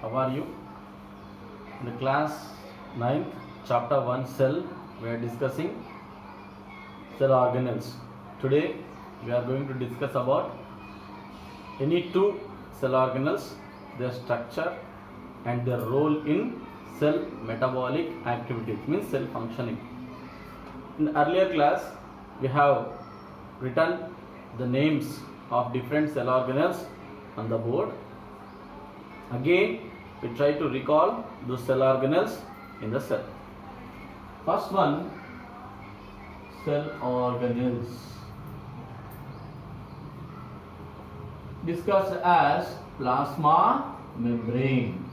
How are you? In the class 9th, chapter 1 cell, we are discussing cell organelles. Today we are going to discuss about any two cell organelles, their structure and their role in cell metabolic activity, means cell functioning. In the earlier class we have written the names of different cell organelles on the board. Again we try to recall those cell organelles in the cell. First one, cell organelles, discussed as plasma membrane.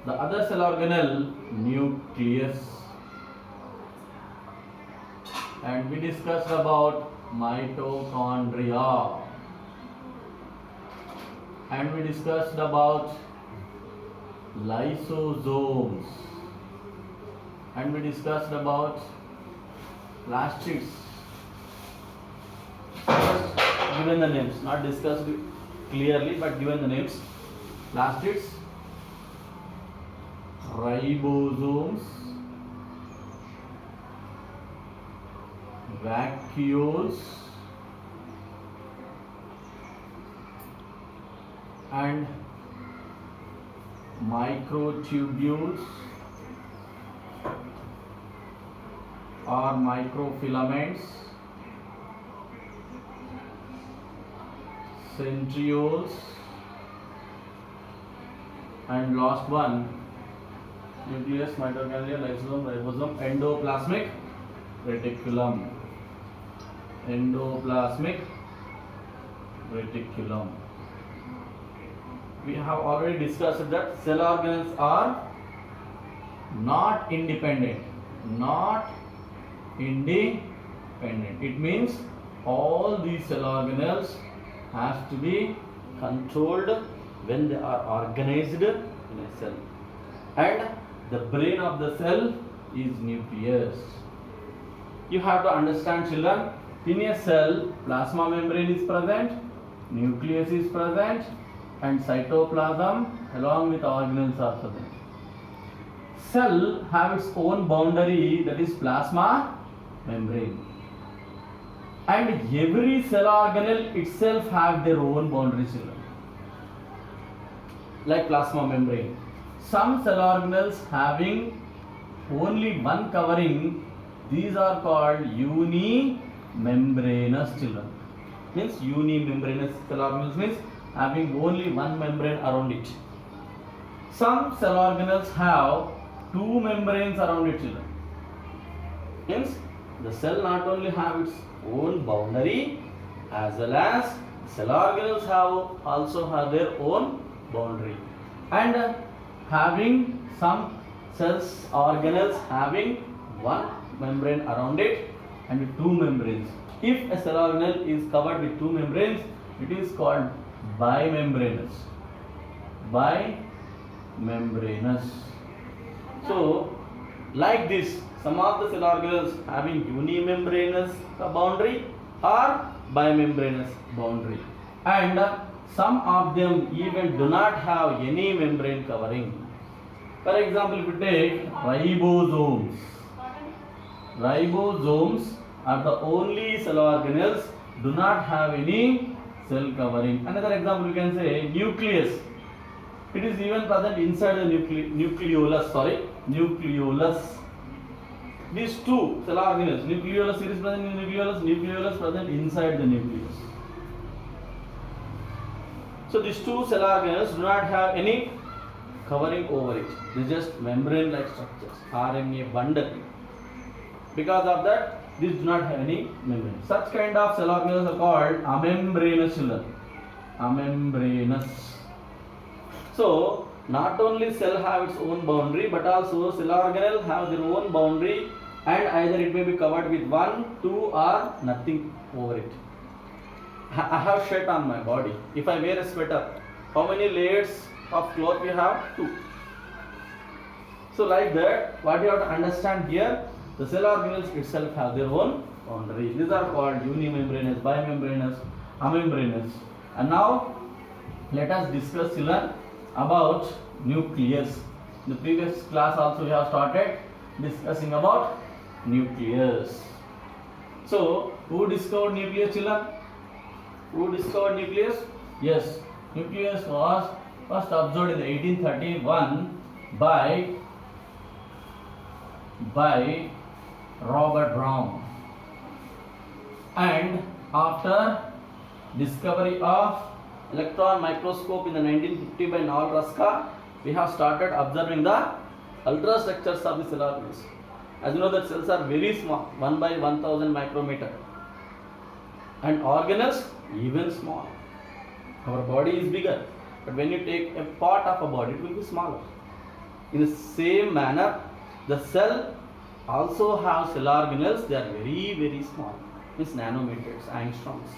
The other cell organelle, nucleus, and we discussed about mitochondria, and we discussed about lysosomes, and we discussed about plastids. Just given the names, not discussed clearly but given the names: plastids, ribosomes, vacuoles, and microtubules or microfilaments, centrioles, and last one, nucleus, mitochondria, lysosome, ribosome, endoplasmic reticulum. Endoplasmic reticulum. We have already discussed that cell organelles are not independent. Not independent. It means all these cell organelles has to be controlled when they are organized in a cell. And the brain of the cell is nucleus. You have to understand, children, in a cell, plasma membrane is present, nucleus is present, and cytoplasm along with organelles are present. Cell have its own boundary, that is plasma membrane, and every cell organelle itself have their own boundaries, like plasma membrane. Some cell organelles having only one covering, these are called unimembranous, children. Means unimembranous cell organelles means having only one membrane around it. Some cell organelles have two membranes around it, children. Means the cell not only have its own boundary, as well as cell organelles also have their own boundary. And having some cells organelles having one membrane around it and two membranes. If a cell organelle is covered with two membranes, it is called bimembranous. Bimembranous. So, like this, some of the cell organelles having unimembranous boundary or bimembranous boundary, and some of them even do not have any membrane covering. For example, if you take ribosomes, ribosomes are the only cell organelles do not have any cell covering. Another example you can say nucleus. It is even present inside the nucleolus. These two cell organelles, nucleolus is present in nucleolus present inside the nucleus. So these two cell organelles do not have any covering over it. They just membrane-like structures, RNA bundle. Because of that, these do not have any membrane. Such kind of cell organelles are called amembranous, children. Amembranous. So, not only cell have its own boundary, but also cell organelle have their own boundary, and either it may be covered with one, two, or nothing over it. I have shirt on my body. If I wear a sweater, how many layers of cloth we have? Two. So like that, what you have to understand here, the cell organelles itself have their own boundary. These are called unimembranous, bimembranous, amembranous. And now let us discuss, children, about nucleus. In the previous class also we have started discussing about nucleus. So, who discovered nucleus, children? Who discovered nucleus? Yes, nucleus was first observed in 1831 by Robert Brown, and after discovery of electron microscope in the 1950 by Noel Ruska, we have started observing the ultrastructures of the cell organelles. As you know that cells are very small, 1 by 1000 micrometer, and organelles even small. Our body is bigger, but when you take a part of a body, it will be smaller. In the same manner, the cell also have cell organelles. They are very, very small, means nanometers, angstroms.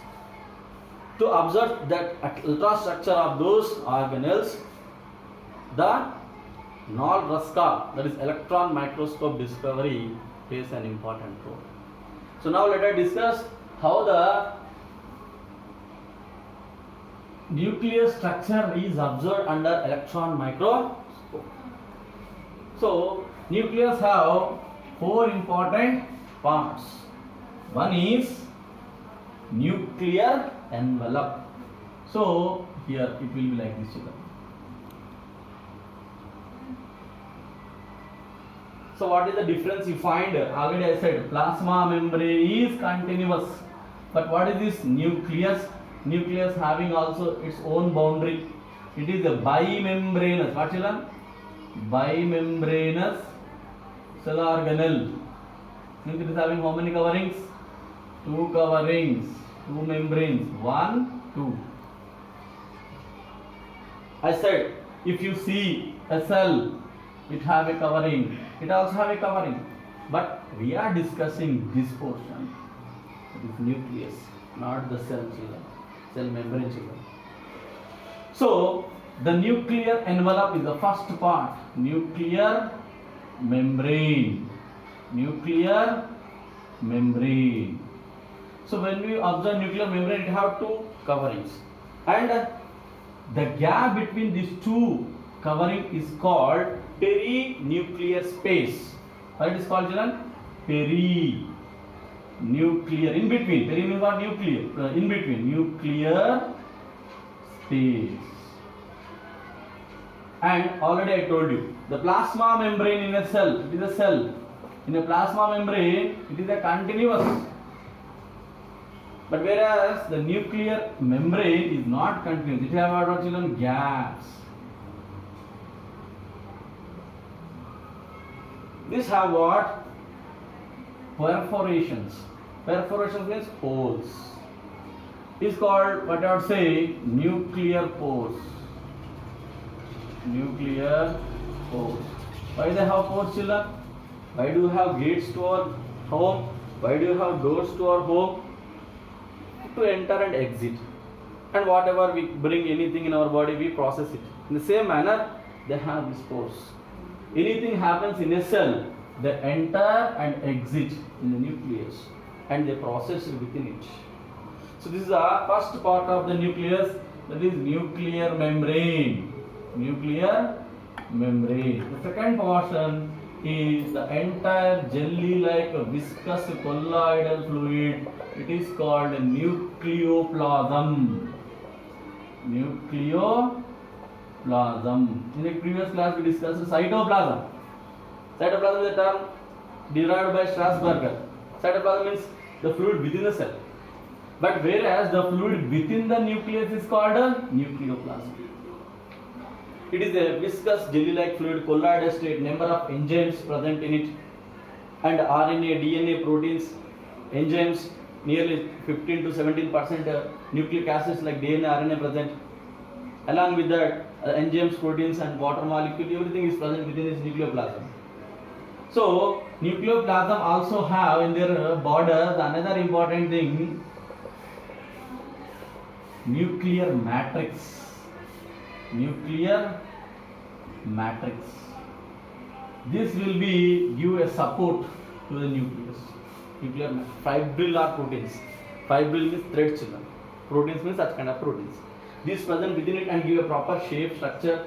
To observe that ultrastructure of those organelles, the Noel Ruska, that is electron microscope discovery, plays an important role. So now let us discuss how the nucleus structure is observed under electron microscope. So nucleus have 4 important parts. One is nuclear envelope. So here it will be like this. So what is the difference you find? Already I said plasma membrane is continuous. But what is this nucleus? Nucleus having also its own boundary. It is a bimembranous. What children? Bimembranous cell organelle. Nucleus is having how many coverings? 2 coverings, 2 membranes, 1, 2. I said if you see a cell, it have a covering, it also have a covering, but we are discussing this portion. It is nucleus, not the cell children, cell membrane children. So the nuclear envelope is the first part. Nuclear membrane. Nuclear membrane. So when we observe nuclear membrane, it have 2 coverings, and the gap between these 2 covering is called perinuclear space. What it is called, children? Perinuclear. In between. Peri means what? Nuclear. In between. Nuclear space. And already I told you, the plasma membrane in a cell, it is a cell. In a plasma membrane, it is a continuous. But whereas the nuclear membrane is not continuous, it have what, children? Gaps. These have what? Perforations. Perforations means holes. Is called, what I would say, nuclear pores. Nuclear pores. Why they have pores, children? Why do you have gates to our home? Why do you have doors to our home? To enter and exit. And whatever we bring anything in our body, we process it. In the same manner, they have these pores. Anything happens in a cell, they enter and exit in the nucleus, and they process it within it. So this is the first part of the nucleus, that is nuclear membrane. Nuclear membrane. The second portion is the entire jelly-like viscous colloidal fluid. It is called nucleoplasm. Nucleoplasm. In the previous class we discussed cytoplasm. Cytoplasm is a term derived by Strasburger. Cytoplasm means the fluid within the cell. But whereas the fluid within the nucleus is called a nucleoplasm. It is a viscous jelly-like fluid, colloidal state, number of enzymes present in it, and RNA, DNA, proteins, enzymes, nearly 15 to 17% nucleic acids like DNA, RNA present. Along with that, enzymes, proteins, and water molecule, everything is present within this nucleoplasm. So, nucleoplasm also have in their borders another important thing, nuclear matrix. Nuclear matrix. This will be give a support to the nucleus. Nuclear fibril are proteins. Fibril means thread, children. Proteins means such kind of proteins. These present within it and give a proper shape, structure.